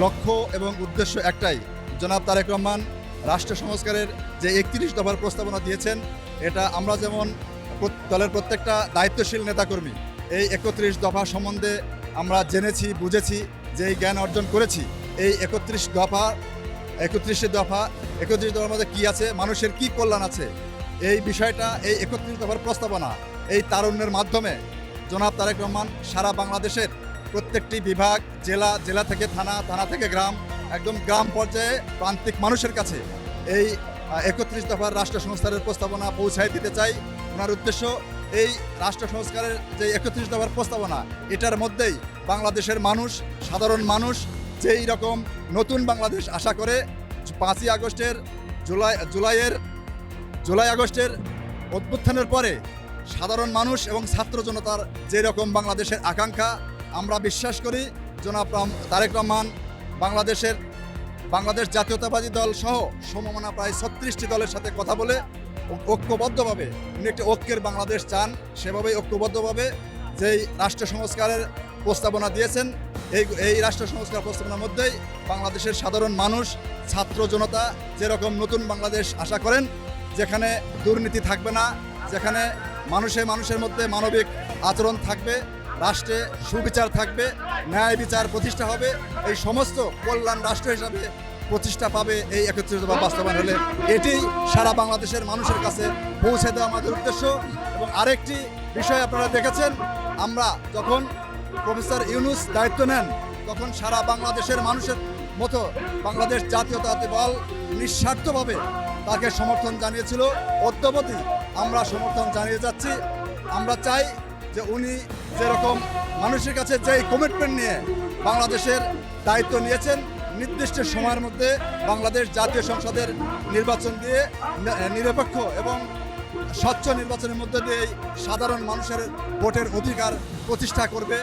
লক্ষ্য এবং উদ্দেশ্য একটাই, জনাব তারেক রহমান রাষ্ট্র সংস্কারের যে ৩১ দফার প্রস্তাবনা দিয়েছেন, এটা আমরা যেমন দলের প্রত্যেকটা দায়িত্বশীল নেতাকর্মী এই ৩১ দফা সম্বন্ধে আমরা জেনেছি, বুঝেছি, যেই জ্ঞান অর্জন করেছি। এই ৩১ দফার মধ্যে কী আছে, মানুষের কি কল্যাণ আছে, এই বিষয়টা এই ৩১ দফার প্রস্তাবনা এই তারুণ্যের মাধ্যমে জনাব তারেক রহমান সারা বাংলাদেশের প্রত্যেকটি বিভাগ, জেলা থেকে থানা, থানা থেকে গ্রাম, একদম গ্রাম পর্যায়ে প্রান্তিক মানুষের কাছে এই ৩১ দফার রাষ্ট্র সংস্কারের প্রস্তাবনা পৌঁছায় দিতে চাই। ওনার উদ্দেশ্য এই রাষ্ট্র সংস্কারের যে ৩১ দফার প্রস্তাবনা, এটার মধ্যেই বাংলাদেশের মানুষ, সাধারণ মানুষ যেই রকম নতুন বাংলাদেশ আশা করে ৫ই আগস্টের জুলাই আগস্টের অভ্যুত্থানের পরে সাধারণ মানুষ এবং ছাত্র জনতার যেরকম বাংলাদেশের আকাঙ্ক্ষা, আমরা বিশ্বাস করি জনাব তারেক রহমান বাংলাদেশ জাতীয়তাবাদী দল সহ সমমনা প্রায় ৩৬টি দলের সাথে কথা বলে ঐক্যবদ্ধভাবে উনি একটি ঐক্যের বাংলাদেশ চান। সেভাবেই ঐক্যবদ্ধভাবে যেই রাষ্ট্র সংস্কারের প্রস্তাবনা দিয়েছেন, এই রাষ্ট্র সংস্কার প্রস্তাবনার মধ্যেই বাংলাদেশের সাধারণ মানুষ, ছাত্র জনতা যেরকম নতুন বাংলাদেশ আশা করেন, যেখানে দুর্নীতি থাকবে না, যেখানে মানুষের মধ্যে মানবিক আচরণ থাকবে, রাষ্ট্রে সুবিচার থাকবে, ন্যায় বিচার প্রতিষ্ঠা হবে, এই সমস্ত কল্যাণ রাষ্ট্র হিসাবে প্রতিষ্ঠা পাবে এই ৩১ দফা বাস্তবায়ন হলে। এটি সারা বাংলাদেশের মানুষের কাছে পৌঁছে দেওয়া আমাদের উদ্দেশ্য। এবং আরেকটি বিষয় আপনারা দেখেছেন, আমরা যখন প্রফেসর ইউনূস দায়িত্ব নেন, তখন সারা বাংলাদেশের মানুষের মতো বাংলাদেশ জাতীয়তাবাদী দল নিঃস্বার্থভাবে তাকে সমর্থন জানিয়েছিল। অদ্যাবধি আমরা সমর্থন জানিয়ে যাচ্ছি। আমরা চাই যে উনি যেরকম মানুষের কাছে যেই কমিটমেন্ট নিয়ে বাংলাদেশের দায়িত্ব নিয়েছেন, নির্দিষ্ট সময়ের মধ্যে বাংলাদেশ জাতীয় সংসদের নির্বাচন দিয়ে নিরপেক্ষ এবং স্বচ্ছ নির্বাচনের মধ্যে দিয়ে সাধারণ মানুষের ভোটের অধিকার প্রতিষ্ঠা করবে।